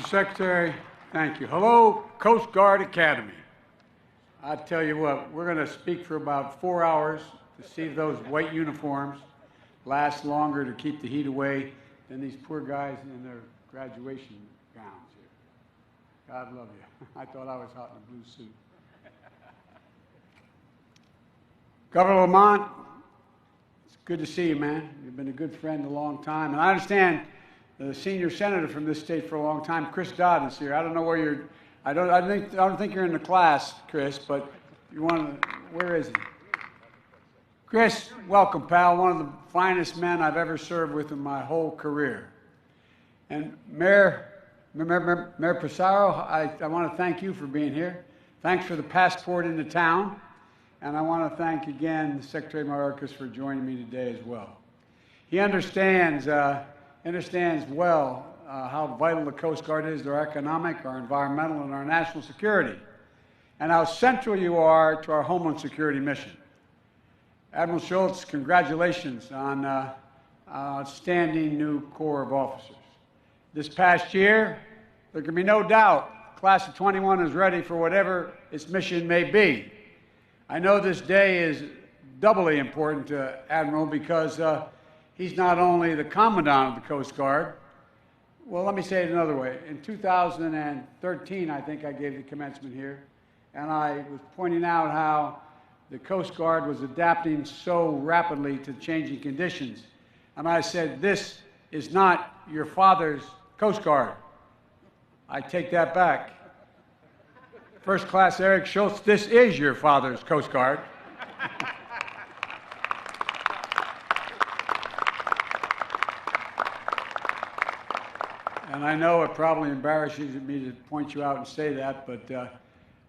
Mr. Secretary, thank you. Hello, Coast Guard Academy. I tell you what, we're going to speak for about 4 hours to see if those white uniforms last longer to keep the heat away than these poor guys in their graduation gowns here. God love you. I thought I was hot in a blue suit. Governor Lamont, it's good to see you, man. You've been a good friend a long time. And I understand the senior senator from this state for a long time, Chris Dodd, is here. I don't know where you're. I don't think you're in the class, Chris. But you want to? Where is he? Chris, welcome, pal. One of the finest men I've ever served with in my whole career. And Mayor Pissarro, I want to thank you for being here. Thanks for the passport into town. And I want to thank again Secretary Mayorkas for joining me today as well. He understands well how vital the Coast Guard is to our economic, our environmental, and our national security, and how central you are to our Homeland Security mission. Admiral Schultz, congratulations on an outstanding new Corps of officers. This past year, there can be no doubt, Class of 21 is ready for whatever its mission may be. I know this day is doubly important to Admiral because he's not only the Commandant of the Coast Guard. Well, let me say it another way. In 2013, I think I gave the commencement here, and I was pointing out how the Coast Guard was adapting so rapidly to changing conditions. And I said, this is not your father's Coast Guard. I take that back. First Class Eric Schultz, this is your father's Coast Guard. And I know it probably embarrasses me to point you out and say that, but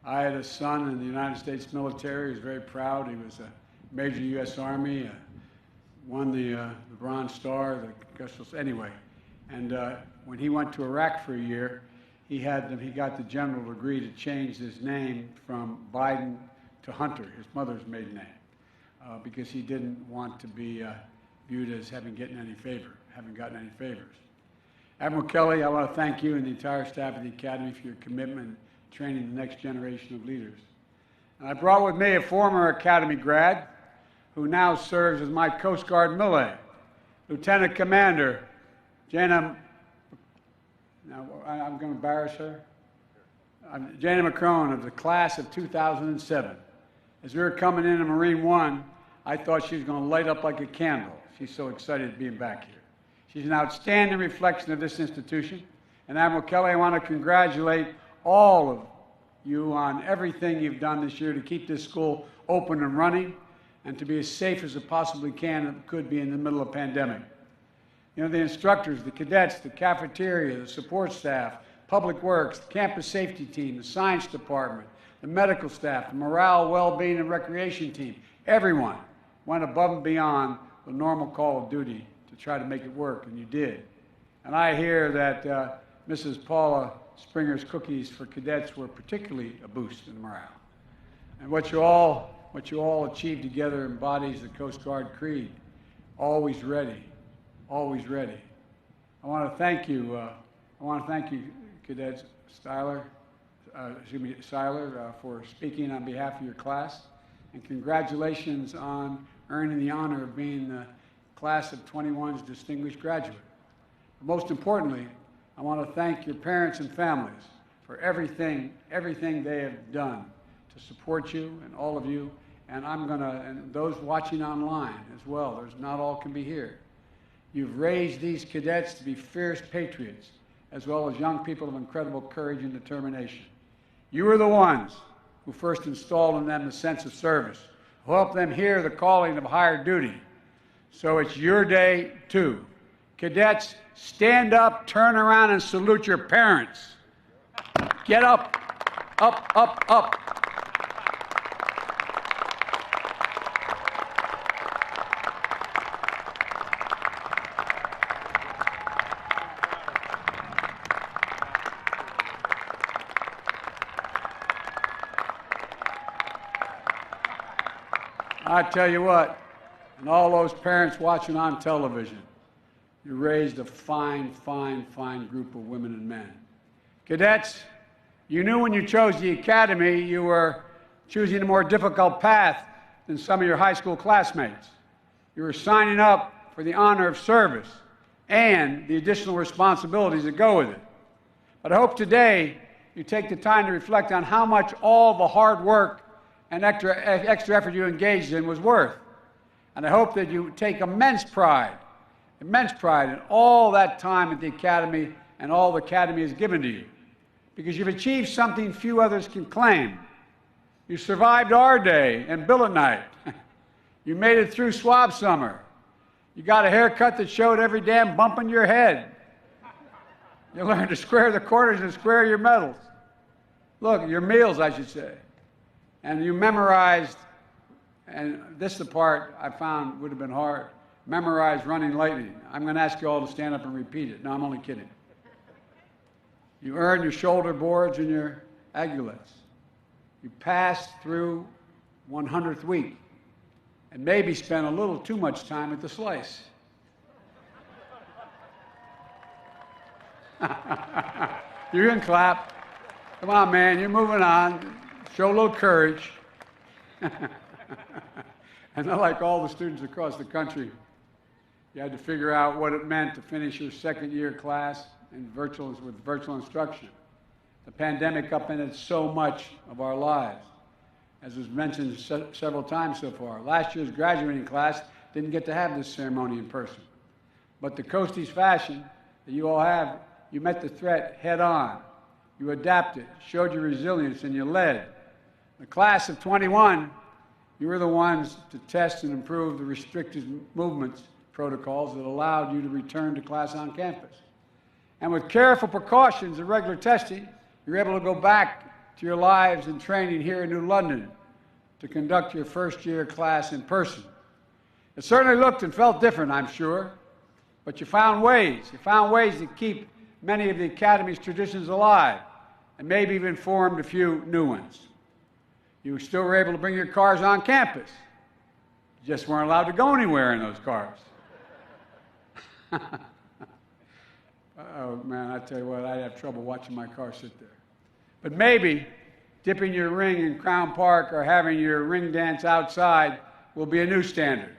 I had a son in the United States military. He was very proud. He was a Major U.S. Army, won the Bronze Star, anyway. And when he went to Iraq for a year, he got the general to agree to change his name from Biden to Hunter, his mother's maiden name, because he didn't want to be viewed as having gotten any favors. Admiral Kelly, I want to thank you and the entire staff of the Academy for your commitment in training the next generation of leaders. And I brought with me a former Academy grad who now serves as my Coast Guard Millet, Lieutenant Commander Jana. Now, I'm going to embarrass her. Jana McCrone of the class of 2007. As we were coming in Marine One, I thought she was going to light up like a candle. She's so excited to be back here. She's an outstanding reflection of this institution. And Admiral Kelly, I want to congratulate all of you on everything you've done this year to keep this school open and running and to be as safe as it possibly can and could be in the middle of a pandemic. You know, the instructors, the cadets, the cafeteria, the support staff, public works, the campus safety team, the science department, the medical staff, the morale, well-being, and recreation team, everyone went above and beyond the normal call of duty to try to make it work, and you did. And I hear that Mrs. Paula Springer's cookies for cadets were particularly a boost in morale. And what you all achieved together embodies the Coast Guard creed, always ready. Always ready. I want to thank you. Cadet Seiler, for speaking on behalf of your class, and congratulations on earning the honor of being the Class of 21's distinguished graduate. But most importantly, I want to thank your parents and families for everything they have done to support you and all of you. And and those watching online as well. There's not all can be here. You've raised these cadets to be fierce patriots, as well as young people of incredible courage and determination. You are the ones who first installed in them the sense of service, who helped them hear the calling of higher duty. So it's your day, too. Cadets, stand up, turn around, and salute your parents. Get up, up, up, up. I tell you what, and all those parents watching on television, you raised a fine, fine, fine group of women and men. Cadets, you knew when you chose the academy you were choosing a more difficult path than some of your high school classmates. You were signing up for the honor of service and the additional responsibilities that go with it. But I hope today you take the time to reflect on how much all the hard work and extra effort you engaged in was worth. And I hope that you take immense pride in all that time at the academy and all the academy has given to you, because you've achieved something few others can claim. You survived our day and billet night. You made it through swab summer. You got a haircut that showed every damn bump in your head. You learned to square the corners and square your medals. Look, your meals, I should say. And you memorized, and this is the part I found would have been hard, memorized running lightning. I'm going to ask you all to stand up and repeat it. No, I'm only kidding. You earned your shoulder boards and your agulettes. You passed through 100th week and maybe spent a little too much time at the slice. You can clap. Come on, man, you're moving on. Show a little courage. And like all the students across the country, you had to figure out what it meant to finish your second-year class with virtual instruction. The pandemic upended so much of our lives, as was mentioned several times so far. Last year's graduating class didn't get to have this ceremony in person. But the Coasties fashion that you all have, you met the threat head on. You adapted, showed your resilience, and you led. The class of 21, you were the ones to test and improve the restricted movements protocols that allowed you to return to class on campus. And with careful precautions and regular testing, you were able to go back to your lives and training here in New London to conduct your first-year class in person. It certainly looked and felt different, I'm sure, but you found ways. You found ways to keep many of the Academy's traditions alive and maybe even formed a few new ones. You still were able to bring your cars on campus. You just weren't allowed to go anywhere in those cars. Oh, man, I tell you what, I'd have trouble watching my car sit there. But maybe dipping your ring in Crown Park or having your ring dance outside will be a new standard.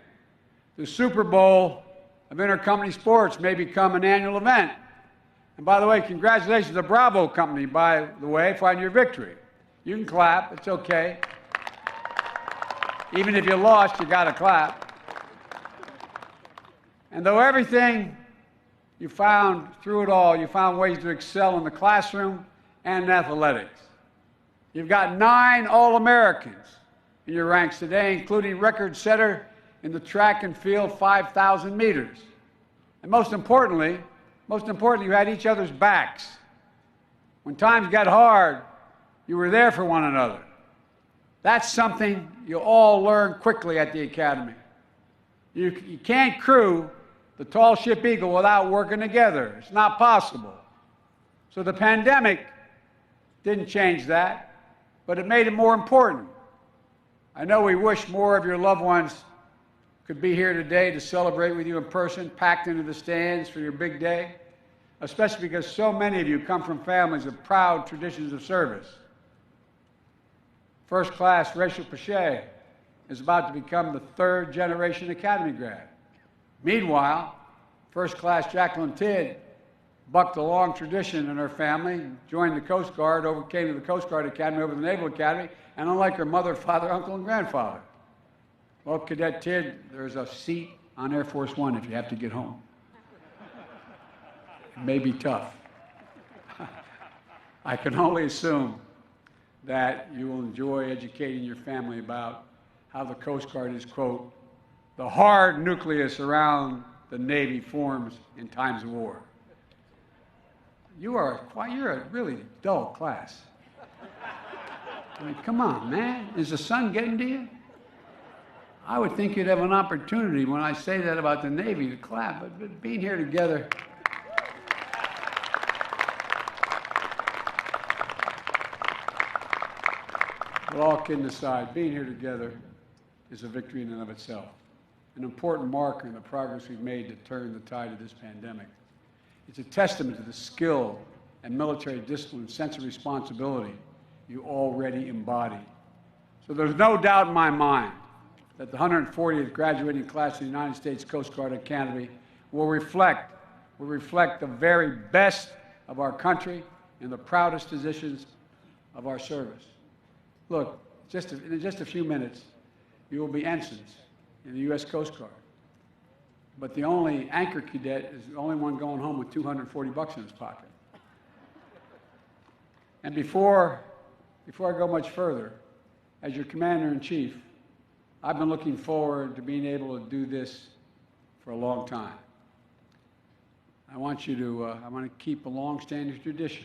The Super Bowl of intercompany sports may become an annual event. And by the way, congratulations to the Bravo Company, by the way, for your victory. You can clap, it's okay. Even if you lost, you got to clap. And though everything you found, through it all, you found ways to excel in the classroom and in athletics. You've got 9 All-Americans in your ranks today, including record setter in the track and field 5,000 meters. And most importantly, you had each other's backs. When times got hard, you were there for one another. That's something you all learn quickly at the Academy. You can't crew the tall ship Eagle without working together. It's not possible. So the pandemic didn't change that, but it made it more important. I know we wish more of your loved ones could be here today to celebrate with you in person, packed into the stands for your big day, especially because so many of you come from families of proud traditions of service. First class Rachel Pache is about to become the 3rd generation Academy grad. Meanwhile, first class Jacqueline Tidd bucked a long tradition in her family, joined the Coast Guard, came to the Coast Guard Academy over the Naval Academy, and unlike her mother, father, uncle, and grandfather. Well, Cadet Tidd, there's a seat on Air Force One if you have to get home. It may be tough. I can only assume that you will enjoy educating your family about how the Coast Guard is, quote, the hard nucleus around the Navy forms in times of war. You're a really dull class. I mean, come on, man. Is the sun getting to you? I would think you'd have an opportunity when I say that about the Navy to clap, but being here together. But all kidding aside, being here together is a victory in and of itself, an important marker in the progress we've made to turn the tide of this pandemic. It's a testament to the skill and military discipline, sense of responsibility you already embody. So there's no doubt in my mind that the 140th graduating class of the United States Coast Guard Academy will reflect the very best of our country and the proudest traditions of our service. Look, in just a few minutes, you will be ensigns in the U.S. Coast Guard. But the only anchor cadet is the only one going home with $240 in his pocket. And before I go much further, as your Commander-in-Chief, I've been looking forward to being able to do this for a long time. I want to keep a long-standing tradition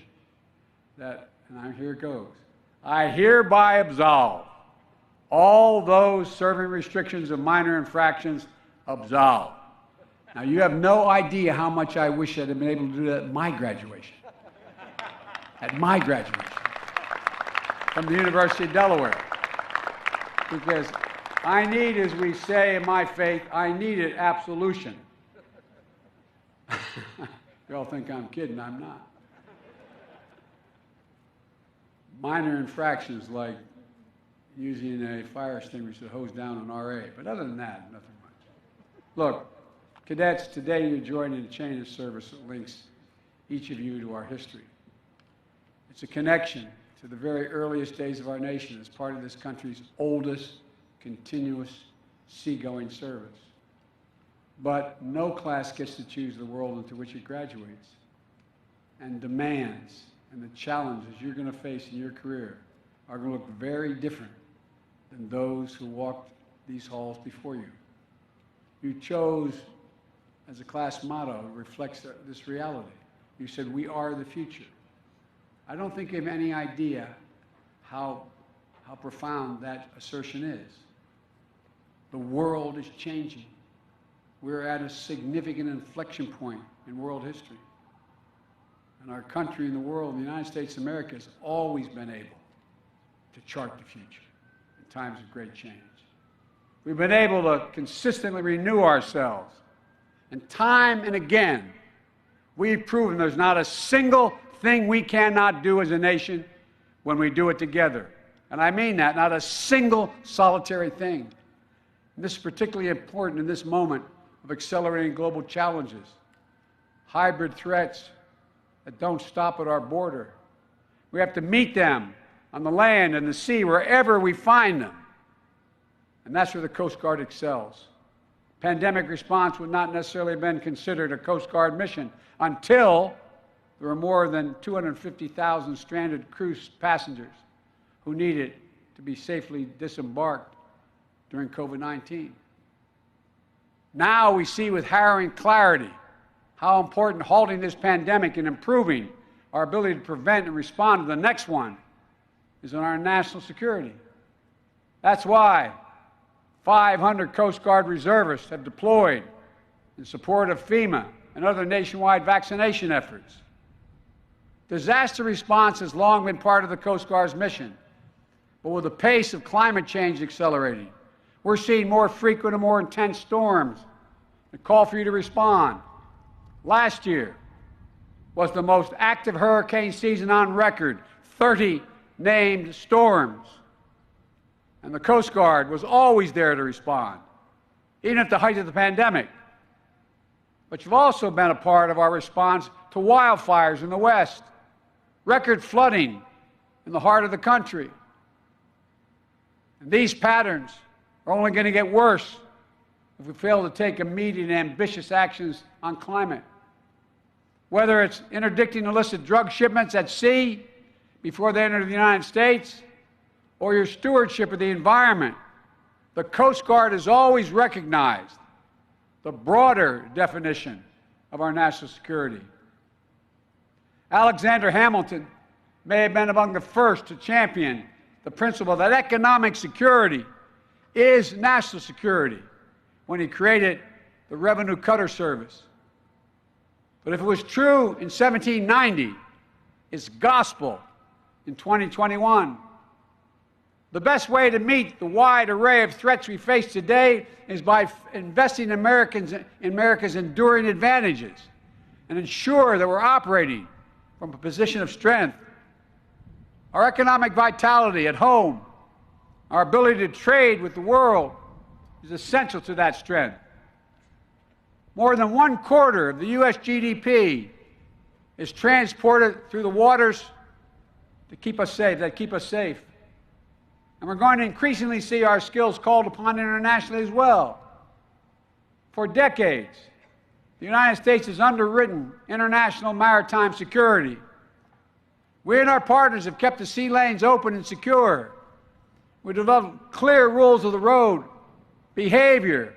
and here it goes. I hereby absolve all those serving restrictions of minor infractions absolved. Now, you have no idea how much I wish I'd have been able to do that at my graduation. At my graduation. From the University of Delaware. Because I need, as we say in my faith, I needed absolution. You all think I'm kidding, I'm not. Minor infractions like using a fire extinguisher to hose down an RA, but other than that, nothing much. Look, cadets, today you're joining a chain of service that links each of you to our history. It's a connection to the very earliest days of our nation as part of this country's oldest continuous seagoing service. But no class gets to choose the world into which it graduates. And demands and the challenges you're going to face in your career are going to look very different than those who walked these halls before you. You chose, as a class motto, reflects this reality. You said, "We are the future." I don't think you have any idea how profound that assertion is. The world is changing. We're at a significant inflection point in world history. And our country and the world, the United States of America, has always been able to chart the future in times of great change. We've been able to consistently renew ourselves. And time and again, we've proven there's not a single thing we cannot do as a nation when we do it together. And I mean that, not a single solitary thing. And this is particularly important in this moment of accelerating global challenges, hybrid threats that don't stop at our border. We have to meet them on the land and the sea, wherever we find them. And that's where the Coast Guard excels. Pandemic response would not necessarily have been considered a Coast Guard mission until there were more than 250,000 stranded cruise passengers who needed to be safely disembarked during COVID-19. Now we see with harrowing clarity how important halting this pandemic and improving our ability to prevent and respond to the next one is in our national security. That's why 500 Coast Guard reservists have deployed in support of FEMA and other nationwide vaccination efforts. Disaster response has long been part of the Coast Guard's mission, but with the pace of climate change accelerating, we're seeing more frequent and more intense storms that call for you to respond. Last year was the most active hurricane season on record, 30 named storms. And the Coast Guard was always there to respond, even at the height of the pandemic. But you've also been a part of our response to wildfires in the West, record flooding in the heart of the country. And these patterns are only going to get worse if we fail to take immediate and ambitious actions on climate. Whether it's interdicting illicit drug shipments at sea before they enter the United States, or your stewardship of the environment, the Coast Guard has always recognized the broader definition of our national security. Alexander Hamilton may have been among the first to champion the principle that economic security is national security when he created the Revenue Cutter Service. But if it was true in 1790, it's gospel in 2021. The best way to meet the wide array of threats we face today is by investing in America's enduring advantages and ensure that we're operating from a position of strength. Our economic vitality at home, our ability to trade with the world is essential to that strength. More than 1/4 of the U.S. GDP is transported through the waters to keep us safe, And we're going to increasingly see our skills called upon internationally as well. For decades, the United States has underwritten international maritime security. We and our partners have kept the sea lanes open and secure. We developed clear rules of the road. Behavior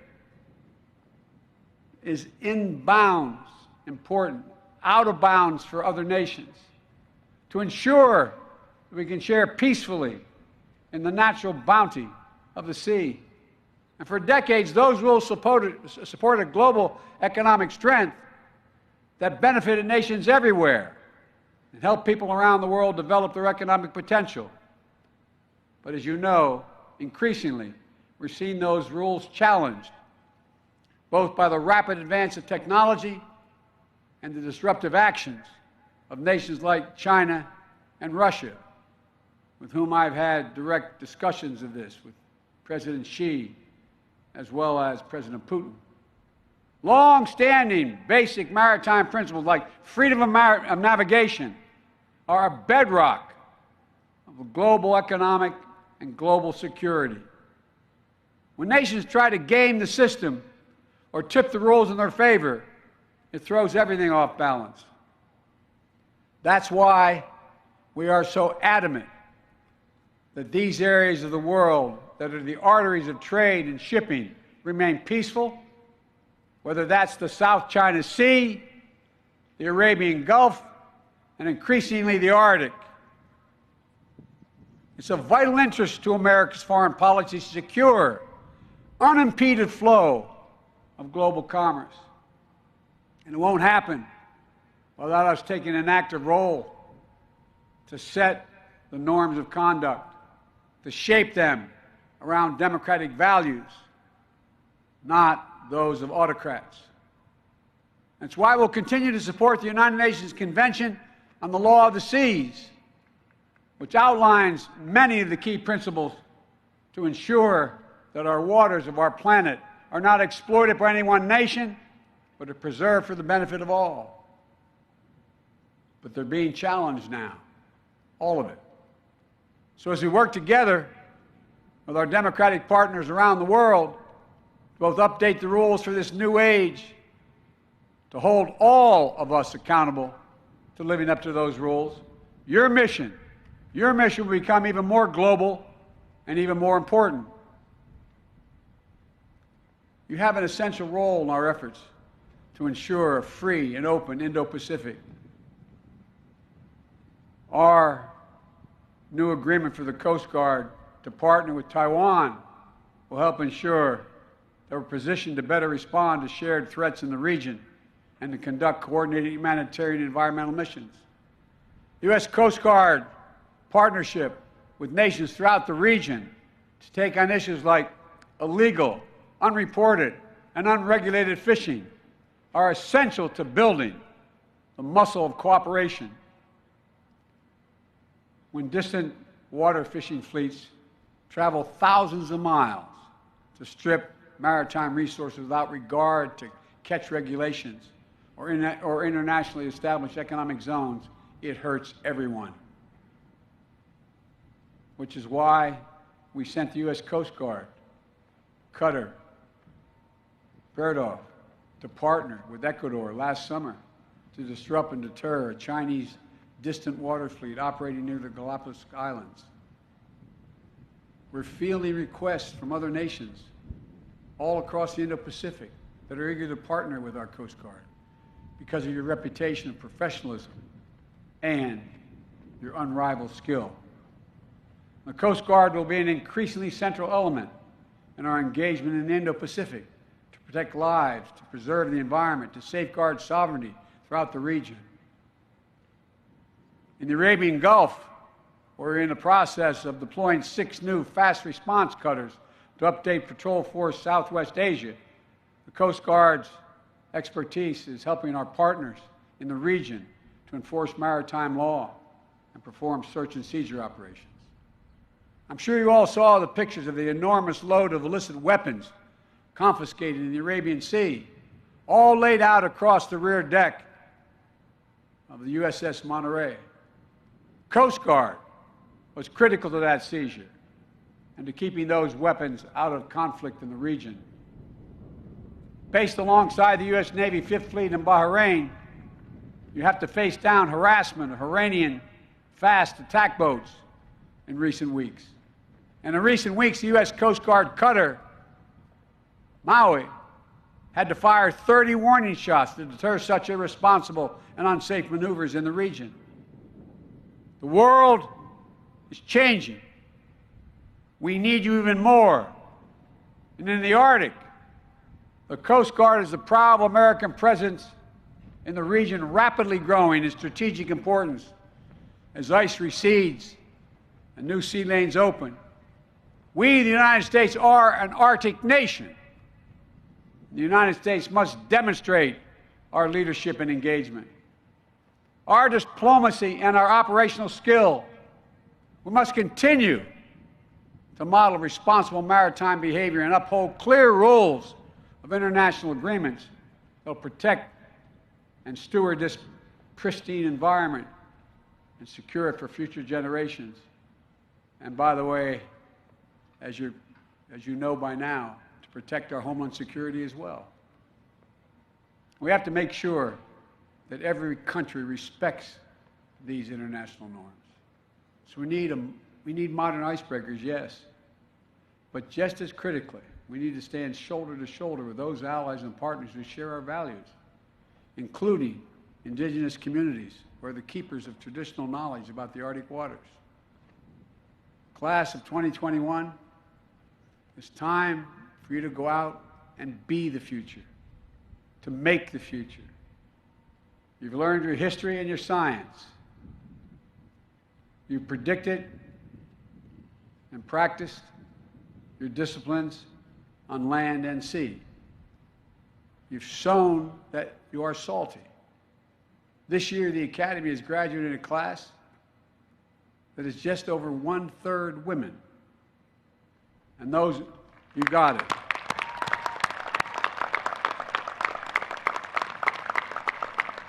is in bounds, important, out of bounds for other nations, to ensure that we can share peacefully in the natural bounty of the sea. And for decades, those rules supported global economic strength that benefited nations everywhere and helped people around the world develop their economic potential. But as you know, increasingly, we're seeing those rules challenged, both by the rapid advance of technology and the disruptive actions of nations like China and Russia, with whom I've had direct discussions of this with President Xi as well as President Putin. Long-standing basic maritime principles like freedom of navigation are a bedrock of global economic and global security. When nations try to game the system or tip the rules in their favor, it throws everything off balance. That's why we are so adamant that these areas of the world that are the arteries of trade and shipping remain peaceful, whether that's the South China Sea, the Arabian Gulf, and increasingly the Arctic. It's of vital interest to America's foreign policy to secure unimpeded flow of global commerce. And it won't happen without us taking an active role to set the norms of conduct, to shape them around democratic values, not those of autocrats. That's why we'll continue to support the United Nations Convention on the Law of the Seas, which outlines many of the key principles to ensure that our waters of our planet are not exploited by any one nation, but are preserved for the benefit of all. But they're being challenged now, all of it. So as we work together with our democratic partners around the world to both update the rules for this new age, to hold all of us accountable to living up to those rules, your mission will become even more global and even more important. You have an essential role in our efforts to ensure a free and open Indo-Pacific. Our new agreement for the Coast Guard to partner with Taiwan will help ensure that we're positioned to better respond to shared threats in the region and to conduct coordinated humanitarian and environmental missions. The U.S. Coast Guard partnership with nations throughout the region to take on issues like illegal, unreported, and unregulated fishing are essential to building the muscle of cooperation. When distant water fishing fleets travel thousands of miles to strip maritime resources without regard to catch regulations or internationally established economic zones, it hurts everyone. Which is why we sent the U.S. Coast Guard, Qatar, Berdoff, to partner with Ecuador last summer to disrupt and deter a Chinese distant water fleet operating near the Galapagos Islands. We're fielding requests from other nations all across the Indo-Pacific that are eager to partner with our Coast Guard because of your reputation of professionalism and your unrivaled skill. The Coast Guard will be an increasingly central element in our engagement in the Indo-Pacific to protect lives, to preserve the environment, to safeguard sovereignty throughout the region. In the Arabian Gulf, we're in the process of deploying 6 new fast response cutters to update Patrol Force Southwest Asia. The Coast Guard's expertise is helping our partners in the region to to enforce maritime law and perform search and seizure operations. I'm sure you all saw the pictures of the enormous load of illicit weapons confiscated in the Arabian Sea, all laid out across the rear deck of the USS Monterey. Coast Guard was critical to that seizure and to keeping those weapons out of conflict in the region. Based alongside the U.S. Navy Fifth Fleet in Bahrain, you have to face down harassment of Iranian fast attack boats in recent weeks. And in recent weeks, the U.S. Coast Guard cutter Maui had to fire 30 warning shots to deter such irresponsible and unsafe maneuvers in the region. The world is changing. We need you even more. And in the Arctic, the Coast Guard is a proud American presence in the region, rapidly growing in strategic importance as ice recedes and new sea lanes open. We, the United States, are an Arctic nation. The United States must demonstrate our leadership and engagement. Our diplomacy and our operational skill, we must continue to model responsible maritime behavior and uphold clear rules of international agreements that will protect and steward this pristine environment and secure it for future generations. And by the way, as you know by now, to protect our homeland security as well. We have to make sure that every country respects these international norms. So we need modern icebreakers, yes, but just as critically, we need to stand shoulder to shoulder with those allies and partners who share our values, including indigenous communities who are the keepers of traditional knowledge about the Arctic waters. Class of 2021, it's time for you to go out and be the future, to make the future. You've learned your history and your science. You've predicted and practiced your disciplines on land and sea. You've shown that you are salty. This year, the Academy has graduated a class that is just over 1/3 women. And those, you got it.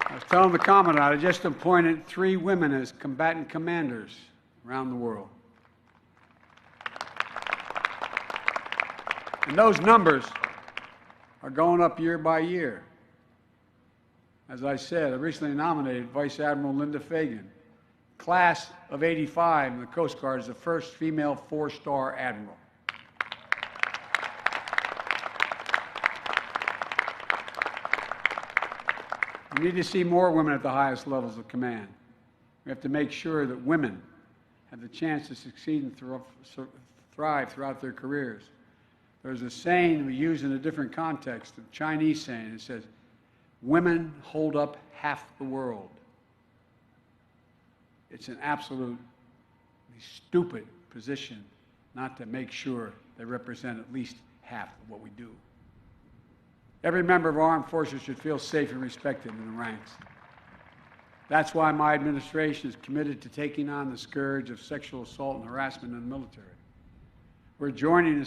I was telling the Commandant, I just appointed 3 women as combatant commanders around the world. And those numbers are going up year by year. As I said, I recently nominated Vice Admiral Linda Fagan. Class of '85 in the Coast Guard is the first female 4-star admiral. We need to see more women at the highest levels of command. We have to make sure that women have the chance to succeed and thrive throughout their careers. There's a saying we use in a different context, a Chinese saying. It says, women hold up half the world. It's an absolutely stupid position not to make sure they represent at least half of what we do. Every member of our armed forces should feel safe and respected in the ranks. That's why my administration is committed to taking on the scourge of sexual assault and harassment in the military. You're joining a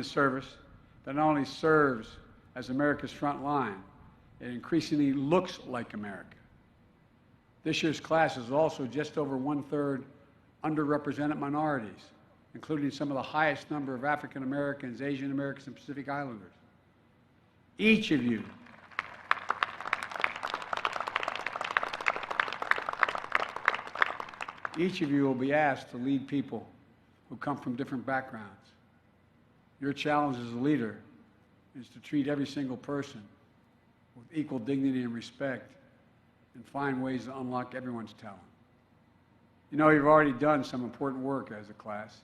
service that not only serves as America's front line, it increasingly looks like America. This year's class is also just over 1/3 underrepresented minorities, including some of the highest number of African Americans, Asian Americans, and Pacific Islanders. Each of you will be asked to lead people who come from different backgrounds. Your challenge as a leader is to treat every single person with equal dignity and respect and find ways to unlock everyone's talent. You know, you've already done some important work as a class,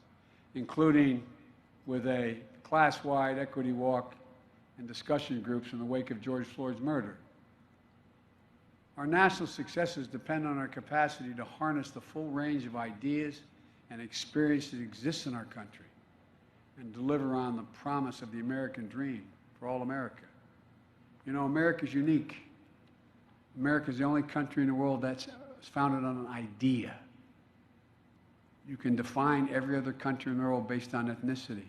including with a class-wide equity walk and discussion groups in the wake of George Floyd's murder. Our national successes depend on our capacity to harness the full range of ideas and experience that exists in our country and deliver on the promise of the American dream for all America. You know, America's unique. America is the only country in the world that's founded on an idea. You can define every other country in the world based on ethnicity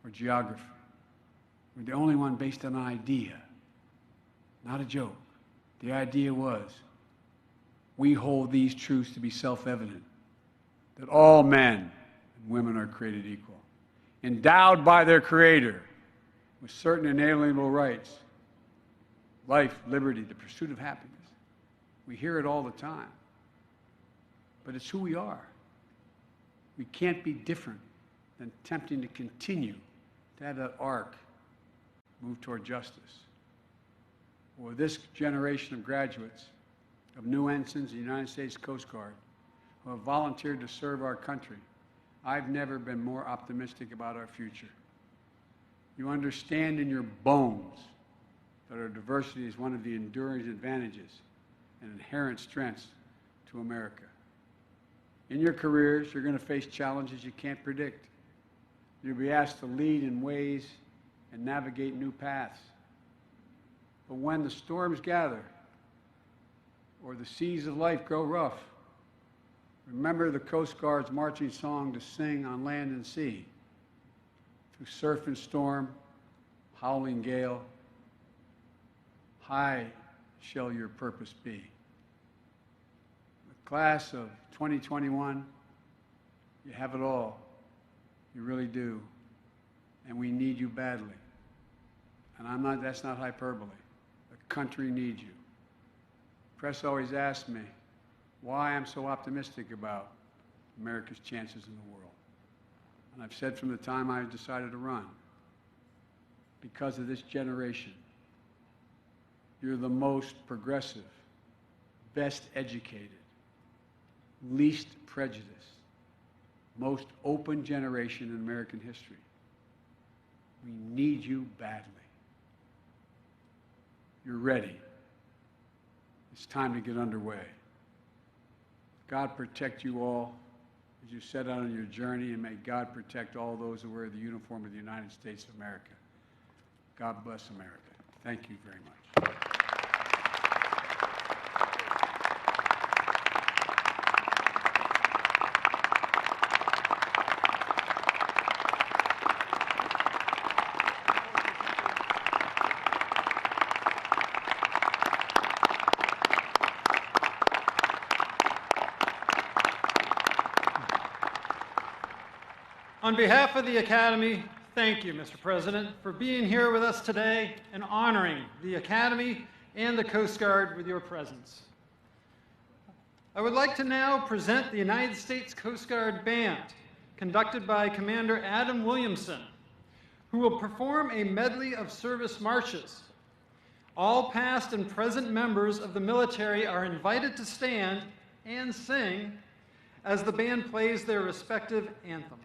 or geography. We're the only one based on an idea, not a joke. The idea was, we hold these truths to be self-evident, that all men and women are created equal, endowed by their Creator with certain inalienable rights, life, liberty, the pursuit of happiness. We hear it all the time, but it's who we are. We can't be different than attempting to continue to have that arc move toward justice. Or this generation of graduates, of new ensigns in the United States Coast Guard, who have volunteered to serve our country, I've never been more optimistic about our future. You understand in your bones that our diversity is one of the enduring advantages and inherent strengths to America. In your careers, you're going to face challenges you can't predict. You'll be asked to lead in ways and navigate new paths. But when the storms gather or the seas of life grow rough, remember the Coast Guard's marching song to sing on land and sea, through surf and storm, howling gale, high shall your purpose be. The class of 2021, you have it all. You really do. And we need you badly. And that's not hyperbole. The country needs you. Press always asks me why I'm so optimistic about America's chances in the world. And I've said from the time I decided to run, because of this generation, you're the most progressive, best educated, least prejudiced, most open generation in American history. We need you badly. You're ready. It's time to get underway. God protect you all as you set out on your journey, and may God protect all those who wear the uniform of the United States of America. God bless America. Thank you very much. On behalf of the Academy, thank you, Mr. President, for being here with us today and honoring the Academy and the Coast Guard with your presence. I would like to now present the United States Coast Guard Band, conducted by Commander Adam Williamson, who will perform a medley of service marches. All past and present members of the military are invited to stand and sing as the band plays their respective anthem.